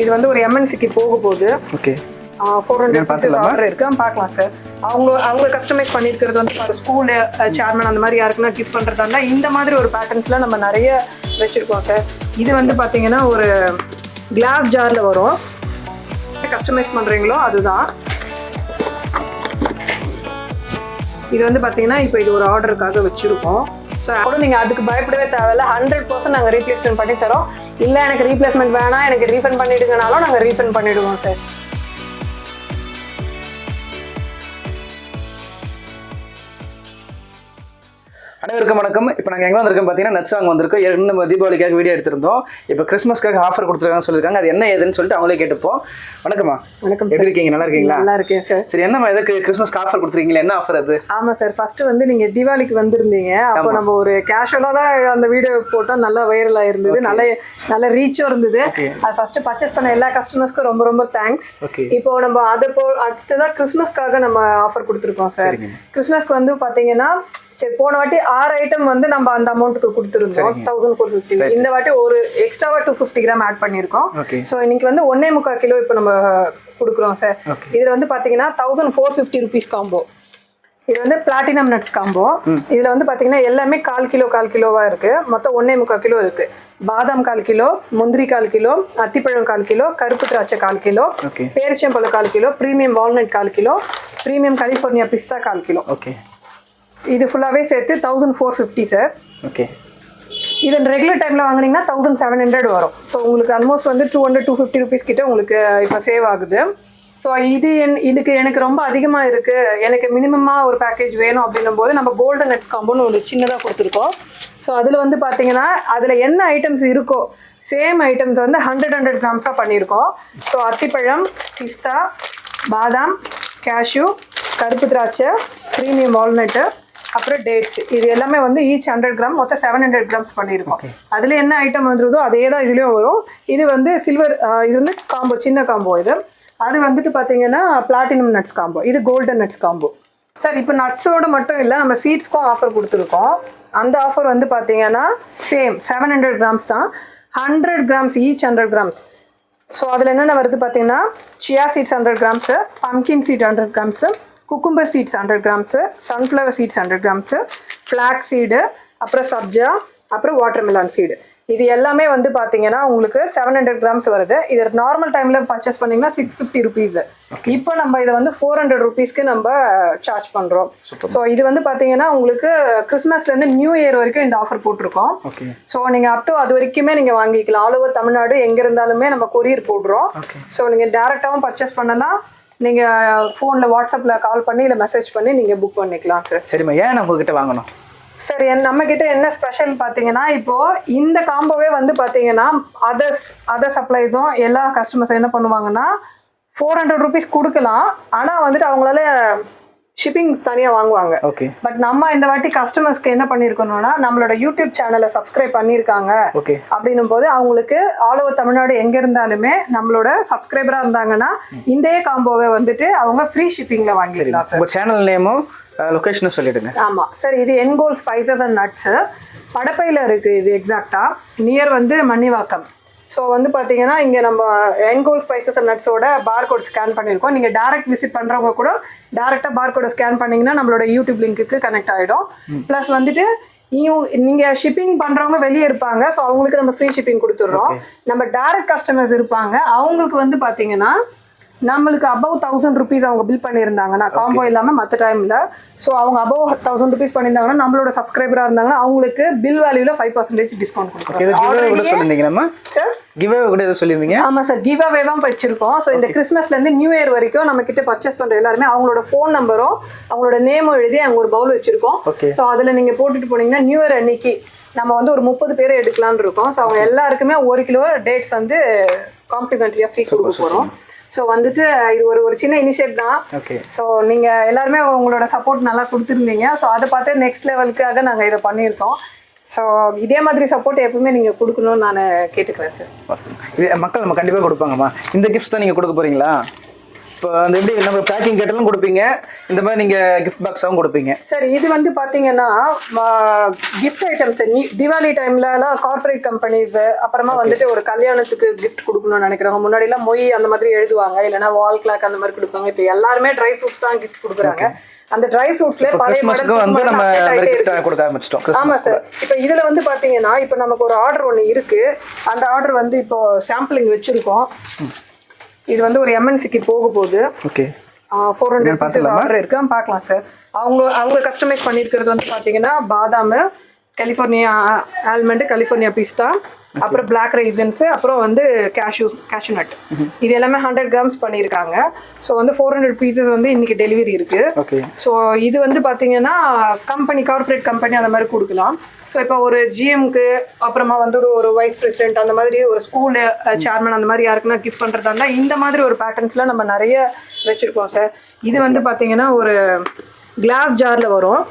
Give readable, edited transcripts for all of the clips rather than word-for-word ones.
இது வந்து ஒரு எம்என்சிக்கு போக போகுது. ஓகே. 400 பீசஸ் ஆர்டர் இருக்கு. பார்க்கலாம் சார். அவங்க கஸ்டமைஸ் பண்ணியிருக்கிறது வந்து ஒரு ஸ்கூலு சேர்மன் அந்த மாதிரி யாருக்குன்னா கிஃப்ட் பண்ணுறதா இருந்தால் இந்த மாதிரி ஒரு பேட்டர்ன்ஸில் நம்ம நிறைய வச்சுருக்கோம் சார். இது வந்து பார்த்தீங்கன்னா ஒரு கிளாஸ் ஜாரில் வரும். கஸ்டமைஸ் பண்ணுறீங்களோ அதுதான். இது வந்து பார்த்தீங்கன்னா இப்போ இது ஒரு ஆர்டருக்காக வச்சுருக்கோம். ஸோ கூட நீங்கள் அதுக்கு பயப்படவே தேவையில்ல. 100% நாங்கள் ரீப்ளேஸ்மெண்ட் பண்ணி தரோம். இல்லை எனக்கு ரீப்ளேஸ்மெண்ட் வேணாம், எனக்கு ரீஃபண்ட் பண்ணிவிடுங்கனாலும் நாங்கள் ரீஃபண்ட் பண்ணிவிடுவோம் சார். அனைவருக்கும் வணக்கம். இப்போ நாங்கள் எங்கே வந்திருக்கோம் பார்த்தீங்கன்னா நட்ஸ் வாங்க வந்திருக்கோம். நம்ம தீபாவளிக்காக வீடியோ எடுத்திருந்தோம். இப்போ கிறிஸ்மஸ்க்காக ஆஃபர் கொடுத்துருக்காங்கன்னு சொல்லியிருக்காங்க. அது என்ன ஏதுன்னு சொல்லிட்டு அவங்களே கேட்டுப்போம். வணக்கம்மா. வணக்கம். எப்படி இருக்கீங்க? நல்லா இருக்கீங்களா? நல்லா இருக்கேன் சார். சரி, என்னம்மா எதுக்கு கிறிஸ்மஸ்க்கு ஆஃபர் கொடுத்துருக்கீங்களா? என்ன ஆஃபர் அது? ஆமாம் சார், ஃபர்ஸ்ட் வந்து நீங்கள் தீபாவளிக்கு வந்திருந்தீங்க. அப்போ நம்ம ஒரு கேஷுவலாக தான் அந்த வீடியோ போட்டோம். நல்லா வைரலாக இருந்தது, நல்ல ரீச்சும் இருந்தது. அது ஃபர்ஸ்ட் பர்ச்சேஸ் பண்ண எல்லா கஸ்டமர்ஸ்க்கும் ரொம்ப ரொம்ப தேங்க்ஸ். இப்போ நம்ம அடுத்ததான் கிறிஸ்மஸ்க்காக நம்ம ஆஃபர் கொடுத்துருக்கோம் சார். கிறிஸ்மஸ்க்கு வந்து பார்த்தீங்கன்னா சரி, போன வாட்டி 6 ஐட்டம் வந்து நம்ம அந்த அமௌண்ட்டுக்கு கொடுத்துருந்தோம் 1450. இந்த வாட்டி ஒரு எக்ஸ்ட்ராவா 250 கிராம் ஆட் பண்ணியிருக்கோம். ஸோ இன்னைக்கு வந்து 1.25 கிலோ இப்போ நம்ம கொடுக்குறோம் சார். இதில் வந்து பார்த்தீங்கன்னா 1450 ருபீஸ் காம்போ. இது வந்து பிளாட்டினம் நட்ஸ் காம்போ. இதில் வந்து பார்த்தீங்கன்னா எல்லாமே 1/4 கிலோவாக இருக்குது. மொத்தம் 1.25 கிலோ இருக்குது. பாதாம் 1/4 கிலோ, முந்திரி 1/4 கிலோ, அத்திப்பழம் 1/4 கிலோ, கருப்பு திராட்சை 1/4 கிலோ, பேரிச்சம்பழம் 1/4 kilo, premium walnut 1/4 kilo, premium California பிஸ்தா 1/4 கிலோ. ஓகே. இது ஃபுல்லாகவே சேர்த்து 1450 சார். ஓகே. இது ரெகுலர் டைமில் வாங்கினீங்கன்னா 1700 வரும். ஸோ உங்களுக்கு ஆல்மோஸ்ட் வந்து 200-250 ருபீஸ் கிட்ட உங்களுக்கு இப்போ சேவ் ஆகுது. ஸோ இதுக்கு எனக்கு ரொம்ப அதிகமாக இருக்குது, எனக்கு மினிமமாக ஒரு பேக்கேஜ் வேணும் அப்படின்னும் போது நம்ம கோல்டன் நட்ஸ் காம்போன்னு ஒரு சின்னதாக கொடுத்துருக்கோம். ஸோ அதில் வந்து பார்த்தீங்கன்னா அதில் என்ன ஐட்டம்ஸ் இருக்கோ சேம் ஐட்டம்ஸ் வந்து 100 கிராம்ஸாக பண்ணியிருக்கோம். ஸோ அத்திப்பழம், பிஸ்தா, பாதாம், கேஷ்யூ, கருப்பு திராட்சை, ப்ரீமியம் வால்நட்டு, அப்புறம் டேட்ஸ், இது எல்லாமே வந்து ஈச் 100 கிராம் மொத்தம் 700 கிராம்ஸ் பண்ணியிருக்கோம். அதில் என்ன ஐட்டம் வந்துருதோ அதே தான் இதுலேயும் வரும். இது வந்து சில்வர், இது வந்து காம்போ, சின்ன காம்போ. இது அது வந்துட்டு பார்த்தீங்கன்னா பிளாட்டினம் நட்ஸ் காம்போ. இது கோல்டன் நட்ஸ் காம்போ சார். இப்போ நட்ஸோடு மட்டும் இல்லை, நம்ம சீட்ஸ்க்கும் ஆஃபர் கொடுத்துருக்கோம். அந்த ஆஃபர் வந்து பார்த்தீங்கன்னா சேம் 700 கிராம்ஸ் தான். 100 கிராம்ஸ் ஈச் 100 கிராம்ஸ். ஸோ அதில் என்னென்ன வருது பார்த்தீங்கன்னா chia seeds 100 grams, pumpkin seed 100 grams, cucumber seeds 100 grams, sunflower seeds 100 grams, flax seed, அப்புறம் சப்ஜா, அப்புறம் வாட்டர்மெலான் சீடு. இது எல்லாமே வந்து பார்த்தீங்கன்னா உங்களுக்கு 700 கிராம்ஸ் வருது. இது நார்மல் டைமில் பர்ச்சேஸ் பண்ணிங்கன்னா 650 ருபீஸ். இப்போ நம்ம இதை வந்து 400 ருபீஸ்க்கு நம்ம சார்ஜ் பண்ணுறோம். ஸோ இது வந்து பார்த்தீங்கன்னா உங்களுக்கு கிறிஸ்மஸ்லேருந்து நியூ இயர் வரைக்கும் இந்த ஆஃபர் போட்டிருக்கோம். ஸோ நீங்கள் அப் டு அது வரைக்குமே நீங்கள் வாங்கிக்கலாம். ஆல் ஓவர் தமிழ்நாடு எங்கே இருந்தாலுமே நம்ம கொரியர் போடுறோம். ஸோ நீங்கள் டேரெக்டாகவும் பர்ச்சேஸ் பண்ணலாம், நீங்கள் ஃபோனில் வாட்ஸ்அப்பில் கால் பண்ணி இல்லை மெசேஜ் பண்ணி நீங்கள் புக் பண்ணிக்கலாம் சார். சரிம்மா, ஏன் நம்ம கிட்ட வாங்கணும்? சார், நம்மக்கிட்ட என்ன ஸ்பெஷல் பார்த்தீங்கன்னா, இப்போது இந்த காம்போவே வந்து பார்த்தீங்கன்னா அதர் சப்ளைஸும் எல்லா கஸ்டமர்ஸ் என்ன பண்ணுவாங்கன்னா 400 ருபீஸ் கொடுக்கலாம். ஆனால் வந்துட்டு அவங்களால ஷிப்பிங் தனியாக வாங்குவாங்க. பட் நம்ம இந்த வாட்டி கஸ்டமர்ஸ்க்கு என்ன பண்ணியிருக்கணும்னா, நம்மளோட யூடியூப் சேனலை சப்ஸ்கிரைப் பண்ணியிருக்காங்க அப்படின்னும் போது அவங்களுக்கு ஆல் ஓவர் தமிழ்நாடு எங்கே இருந்தாலுமே நம்மளோட சப்ஸ்கிரைபராக இருந்தாங்கன்னா இந்த காம்போவை வந்துட்டு அவங்க ஃப்ரீ ஷிப்பிங்கில் வாங்கிக்கலாம் சார். உங்கள் சேனல் நேமும் லொகேஷனும் சொல்லிடுங்க. ஆமாம் சார், இது என்கோல் ஸ்பைசஸ் அண்ட் நட்ஸு, படப்பையில் இருக்குது. இது எக்ஸாக்டாக நியர் வந்து மன்னிவாக்கம். ஸோ வந்து பார்த்தீங்கன்னா இங்கே நம்ம என்கோல் ஸ்பைசஸ் அண்ட் நட்ஸோட பார்கோட் ஸ்கேன் பண்ணியிருக்கோம். நீங்கள் டேரக்ட் விசிட் பண்ணுறவங்க கூட டேரெக்டாக பார்கோடை ஸ்கேன் பண்ணிங்கன்னா நம்மளோட யூடியூப் லிங்க்குக்கு கனெக்ட் ஆகிடும். ப்ளஸ் வந்துட்டு நீங்கள் ஷிப்பிங் பண்ணுறவங்க வெளியே இருப்பாங்க. ஸோ அவங்களுக்கு நம்ம ஃப்ரீ ஷிப்பிங் கொடுத்துட்றோம். நம்ம டேரக்ட் கஸ்டமர்ஸ் இருப்பாங்க, அவங்களுக்கு வந்து பார்த்தீங்கன்னா நம்மளுக்கு அபவ் 1000 ருபீஸ் அவங்க பில் பண்ணியிருந்தாங்கன்னா காம்போ இல்லாமல் மற்ற டைமில், ஸோ அவங்க அபவ் 1000 ருபீஸ் பண்ணியிருந்தாங்கன்னா நம்மளோட சப்ஸ்கிரைபராக இருந்தாங்கன்னா அவங்களுக்கு பில் வேல்யூவில் 5% டிஸ்கவுண்ட் கொடுக்குறோம். ஆமாம் சார், கிவ் அவே தான் வச்சிருக்கோம். ஸோ இந்த கிறிஸ்மஸ்லேருந்து நியூ இயர் வரைக்கும் நம்ம கிட்ட பர்ச்சேஸ் பண்ணுற எல்லாருமே அவங்களோட ஃபோன் நம்பரும் அவங்களோட நேமும் எழுதி அங்கே ஒரு பவுல் வச்சிருக்கோம். ஸோ அதில் நீங்கள் போட்டுட்டு போனீங்கன்னா நியூ இயர் அன்னைக்கு நம்ம வந்து ஒரு 30 பேர் எடுக்கலான்னு இருக்கோம். ஸோ அவங்க எல்லாருக்குமே 1 கிலோ டேட்ஸ் வந்து காம்ப்ளிமெண்ட்ரியாக ஃப்ரீ கொடுக்க போகிறோம். ஸோ வந்துட்டு இது ஒரு சின்ன இனிஷியேட் தான். ஸோ நீங்கள் எல்லாருமே உங்களோட சப்போர்ட் நல்லா கொடுத்துருந்தீங்க. ஸோ அதை பார்த்து நெக்ஸ்ட் லெவலுக்காக நாங்கள் இதை பண்ணியிருக்கோம். ஸோ இதே மாதிரி சப்போர்ட் எப்பவுமே நீங்கள் கொடுக்கணும்னு நான் கேட்டுக்கிறேன் சார். இது மக்கள் நம்ம கண்டிப்பாக கொடுப்பாங்கம்மா. இந்த கிஃப்ட்ஸ் தான் நீங்கள் கொடுக்க போகிறீங்களா? இப்போ அந்த எப்படி நம்ம பேக்கிங் கேட்டாலும் கொடுப்பீங்க, இந்த மாதிரி நீங்கள் கிஃப்ட் பாக்ஸாகவும் கொடுப்பீங்க. சார் இது வந்து பார்த்தீங்கன்னா கிஃப்ட் ஐட்டம்ஸ் தீபாவளி டைம்லலாம் கார்பரேட் கம்பெனிஸ் அப்புறமா வந்துட்டு ஒரு கல்யாணத்துக்கு கிஃப்ட் கொடுக்கணும்னு நினைக்கிறவங்க முன்னாடிலாம் மொய் அந்த மாதிரி எழுதுவாங்க, இல்லைன்னா வால் கிளாக் அந்த மாதிரி கொடுப்பாங்க. இப்போ எல்லாருமே ட்ரை ஃப்ரூட்ஸ் தான் கிஃப்ட் கொடுக்குறாங்க. அந்த ட்ரை ஃப்ரூட்ஸ்ல கிறிஸ்மஸ்க்கு வந்து நம்ம கிஃப்ட் கொடுக்க ஆரம்பிச்சிட்டோம். ஆமா சார். இப்போ இதுல வந்து பாத்தீங்கன்னா இப்போ நமக்கு ஒரு ஆர்டர் ஒன்று இருக்கு. அந்த ஆர்டர் வந்து இப்போ சாம்பிளிங் வச்சிருக்கோம். இது வந்து ஒரு எம்என்சிக்கு போக போகுது. ஓகே, 400 பீசஸ் ஆர்டர் இருக்கு, பார்க்கலாம் சார். அவங்க கஸ்டமைஸ் பண்ணியிருக்கிறது வந்து பார்த்தீங்கன்னா பாதாம், கலிஃபோர்னியா ஆல்மண்ட், கலிஃபோர்னியா பிஸ்தா, அப்புறம் பிளாக் ரைசன்ஸ், அப்புறம் வந்து கேஷ்யூ நட். இது எல்லாமே 100 கிராம்ஸ் பண்ணியிருக்காங்க. ஸோ வந்து 400 பீசஸ் வந்து இன்னைக்கு டெலிவரி இருக்கு. ஸோ இது வந்து பார்த்தீங்கன்னா கார்பரேட் கம்பெனி அந்த மாதிரி கொடுக்கலாம். ஸோ இப்போ ஒரு ஜிஎம்க்கு அப்புறமா வந்து ஒரு வைஸ் பிரசிடென்ட் அந்த மாதிரி ஒரு ஸ்கூல் சேர்மன் அந்த மாதிரி யாருக்குன்னா கிஃப்ட் பண்ணுறதா இருந்தால் இந்த மாதிரி ஒரு பேட்டர்ன்ஸ்லாம் நம்ம நிறைய வச்சுருக்கோம் சார். இது வந்து பார்த்தீங்கன்னா ஒரு கிளாஸ் ஜாரில் வரும்.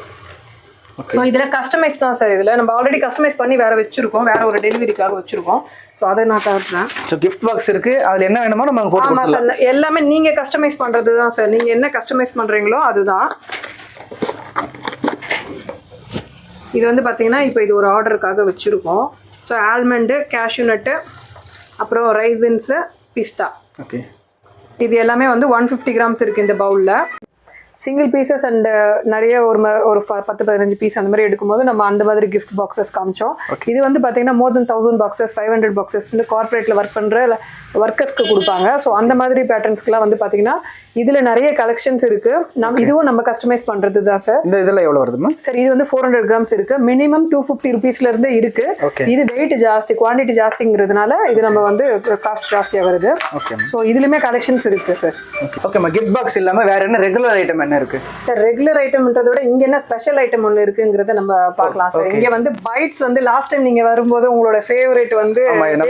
ஸோ இதில் கஸ்டமைஸ் தான் சார். இதில் நம்ம ஆல்ரெடி கஸ்டமைஸ் பண்ணி வேறு வச்சுருக்கோம், வேறு ஒரு டெலிவரிக்காக வச்சுருக்கோம். ஸோ அதை நான் காட்டுறேன். ஸோ கிஃப்ட் பாக்ஸ் இருக்குது, அதில் என்ன வேணுமோ நம்ம போட்டு. ஆமாம் சார், எல்லாமே நீங்கள் கஸ்டமைஸ் பண்ணுறது தான் சார். நீங்கள் என்ன கஸ்டமைஸ் பண்ணுறீங்களோ அதுதான். இது வந்து பார்த்தீங்கன்னா இப்போ இது ஒரு ஆர்டருக்காக வச்சுருக்கோம். ஸோ ஆல்மண்டு, கேஷ்யூ நட்டு, அப்புறம் ரைசன்ஸு, பிஸ்தா. ஓகே, இது எல்லாமே வந்து 150 கிராம்ஸ் இருக்குது இந்த பவுலில். சிங்கிள் பீசஸ் அண்ட் நிறைய ஒரு 10-15 பீஸ் அந்த மாதிரி எடுக்கும்போது நம்ம அந்த மாதிரி கிஃப்ட் பாக்ஸஸ் காமிச்சோம். இது வந்து பார்த்தீங்கன்னா more than 1000 பாக்ஸஸ், 500 பாக்ஸஸ் வந்து கார்பரேட்டில் ஒர்க் பண்ணுற ஒர்க்கர்ஸ்க்கு கொடுப்பாங்க. ஸோ அந்த மாதிரி பேட்டர்ன்ஸ்க்குலாம் வந்து பார்த்தீங்கன்னா இதில் நிறைய கலெக்ஷன்ஸ் இருக்குது. இதுவும் நம்ம கஸ்டமைஸ் பண்ணுறது தான் சார். இந்த இதெல்லாம் எவ்வளோ வருதுமா சார்? இது வந்து 400 கிராம்ஸ் இருக்குது. மினிமம் 250 ருபீஸ்லேருந்து இருக்குது. இது வெயிட் ஜாஸ்தி, குவான்டிட்டி ஜாஸ்திங்கிறதுனால இது நம்ம வந்து காஸ்ட் ஜாஸ்தியாக வருது. ஸோ இதுலேயுமே கலெக்ஷன்ஸ் இருக்குது சார். ஓகேம்மா, கிஃப்ட் பாக்ஸ் இல்லாமல் வேறு என்ன ரெகுலர் ஐட்டம் என்ன இருக்கு சார்? ரெகுலர் ஐட்டம்ன்றத விட இங்க என்ன ஸ்பெஷல் ஐட்டம் ஒன்று இருக்குங்கிறத நம்ம பார்க்கலாம் சார். இங்க வந்து பைட்ஸ் வந்து லாஸ்ட் டைம் நீங்க வரும்போது உங்களோட ஃபேவரட் வந்து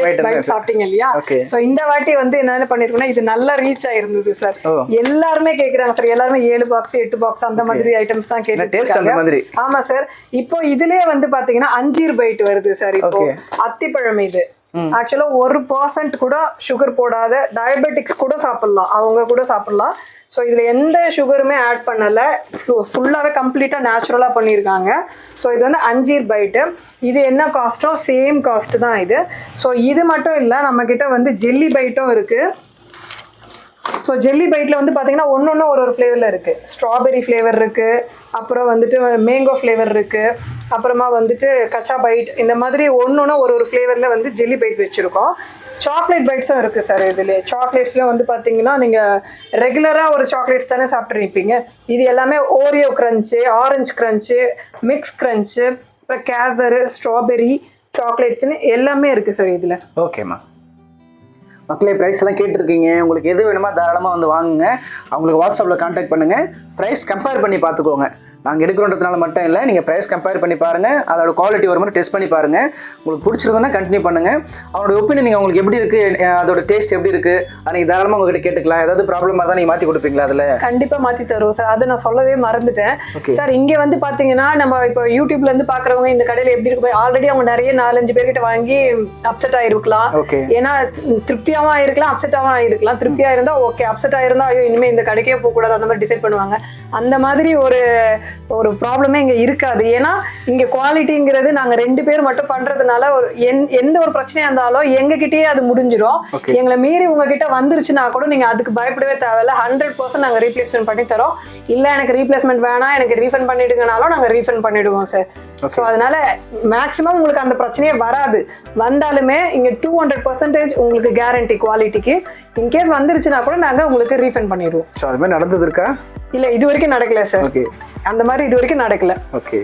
பைட் சாப்பிட்டீங்க இல்லையா? ஸோ இந்த வாட்டி வந்து என்ன பண்ணிருக்கோம்னா இது நல்லா ரீச் ஆயிருந்தது சார். எல்லாருமே கேட்குறாங்க சார். எல்லாருமே 7 பாக்ஸ் 8 பாக்ஸ் அந்த மாதிரி ஐட்டம்ஸ் தான் கேட்டு. ஆமா சார். இப்போ இதுலயே வந்து பாத்தீங்கன்னா அஞ்சீர் பைட் வருது சார். இப்போ அத்திப்பழம் இது ஆக்சுவலா 1% கூட சுகர் போடாத டயபெட்டிக்ஸ் கூட சாப்பிடலாம், அவங்க கூட சாப்பிடலாம். ஸோ இதில் எந்த சுகருமே ஆட் பண்ணலை, ஃபுல்லாகவே கம்ப்ளீட்டாக நேச்சுரலாக பண்ணியிருக்காங்க. ஸோ இது வந்து அஞ்சீர் பைட்டு. இது என்ன காஸ்ட்டோ சேம் காஸ்ட்டு தான் இது. ஸோ இது மட்டும் இல்லை, நம்மக்கிட்ட வந்து ஜெல்லி பைட்டும் இருக்குது. ஸோ ஜெல்லி பைட்டில் வந்து பார்த்தீங்கன்னா ஒன்று ஒரு ஃப்ளேவரில் இருக்குது. ஸ்ட்ராபெரி ஃப்ளேவர் இருக்குது, அப்புறம் வந்துட்டு மேங்கோ ஃப்ளேவர் இருக்குது, அப்புறமா வந்துட்டு கச்சா பைட், இந்த மாதிரி ஒன்று ஒரு ஃப்ளேவரில் வந்து ஜெல்லி பைட் வச்சுருக்கோம். சாக்லேட் பைட்ஸும் இருக்குது சார். இதில் சாக்லேட்ஸில் வந்து பார்த்தீங்கன்னா நீங்கள் ரெகுலராக ஒரு சாக்லேட்ஸ் தானே சாப்பிட்ருப்பீங்க. இது எல்லாமே ஓரியோ க்ரன்ச்சு, ஆரஞ்சு க்ரன்ச்சு, மிக்ஸ் க்ரன்ச்சு, அப்புறம் கேசரு, ஸ்ட்ராபெரி சாக்லேட்ஸ்னு எல்லாமே இருக்குது சார் இதில். ஓகேம்மா, மக்களே ப்ரைஸ் எல்லாம் கேட்டிருக்கீங்க. உங்களுக்கு எது வேணுமோ தாராளமாக வந்து வாங்குங்க. அவங்களுக்கு வாட்ஸ்அப்பில் கான்டாக்ட் பண்ணுங்கள். ப்ரைஸ் கம்பேர் பண்ணி பார்த்துக்கோங்க. நாங்கள் எடுக்கிறோன்றதுனால மட்டும் இல்லை, நீங்கள் ப்ரைஸ் கம்பேர் பண்ணி பாருங்கள், அதோட குவாலிட்டி ஒரு மாதிரி டெஸ்ட் பண்ணி பாருங்கள். உங்களுக்கு பிடிச்சிருந்ததுன்னா கண்டினியூ பண்ணுங்கள். அவனோட ஒப்பீனியன் நீங்கள் உங்களுக்கு எப்படி இருக்குது, அதோட டேஸ்ட் எப்படி இருக்குது, அதை நீங்கள் தாராளமாக உங்ககிட்ட கேட்டுக்கலாம். ஏதாவது ப்ராப்ளமாக தான் நீங்கள் மாற்றி கொடுப்பீங்களா? அதில் கண்டிப்பாக மாற்றி தருவோம் சார். அதை நான் சொல்லவே மறந்துட்டேன் சார். இங்கே வந்து பார்த்தீங்கன்னா நம்ம இப்போ யூடியூப்லேருந்து பார்க்குறவங்க இந்த கடையில் எப்படி இருக்கு, ஆல்ரெடி அவங்க நிறைய 4-5 பேர்கிட்ட வாங்கி அப்செட் ஆகிருக்கலாம். ஏன்னா திருப்தியாகவும் ஆயிருக்கலாம், அப்செட்டாகவும் ஆயிருக்கலாம். திருப்தியாக இருந்தால் ஓகே, அப்செட் ஆயிருந்தா ஐயோ இனிமேல் இந்த கடைக்கே போகக்கூடாது அந்த மாதிரி டிசைட் பண்ணுவாங்க. அந்த மாதிரி ஒரு ப்ராப்ளமே இங்கே இருக்காது. ஏன்னா இங்கே குவாலிட்டிங்கிறது நாங்கள் 2 பேர் மட்டும் பண்ணுறதுனால எந்த ஒரு பிரச்சனையாக இருந்தாலும் எங்ககிட்டயே அது முடிஞ்சிடும். எங்களை மீறி உங்ககிட்ட வந்துருச்சுன்னா கூட நீங்கள் அதுக்கு பயப்படவே தேவையில்ல. 100% நாங்கள் ரீப்ளேஸ்மெண்ட் பண்ணி தரோம். இல்லை எனக்கு ரீப்ளேஸ்மெண்ட் வேணாம், எனக்கு ரீஃபண்ட் பண்ணிடுங்கனாலும் நாங்கள் ரீஃபண்ட் பண்ணிடுவோம் சார். ஸோ அதனால மேக்ஸிமம் உங்களுக்கு அந்த பிரச்சனையே வராது. வந்தாலுமே இங்கே 200% உங்களுக்கு கேரண்டி குவாலிட்டிக்கு. இன்கேஸ் வந்துருச்சுன்னா கூட நாங்கள் உங்களுக்கு ரீஃபண்ட் பண்ணிடுவோம். ஸோ அது மாதிரி நடந்தது இருக்கா? இல்லை, இது வரைக்கும் நடக்கல சார். அந்த மாதிரி இது வரைக்கும் நடக்கல. ஓகே,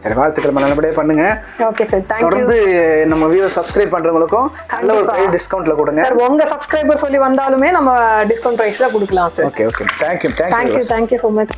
சரி, வாழ்த்துக்கள், நல்லபடியாக பண்ணுங்க. Okay sir, thank you. தொடர்ந்து நம்ம வியூவர் சப்ஸ்கிரைப் பண்றவங்களுக்கும் நல்ல ஒரு பிரைஸ் டிஸ்கவுண்ட்ல கொடுங்க சார். உங்க சப்ஸ்கிரைபர் சொல்லி வந்தாலுமே நம்ம டிஸ்கவுண்ட் பிரைஸ்ல கொடுக்கலாம் sir. Okay, thank you so much.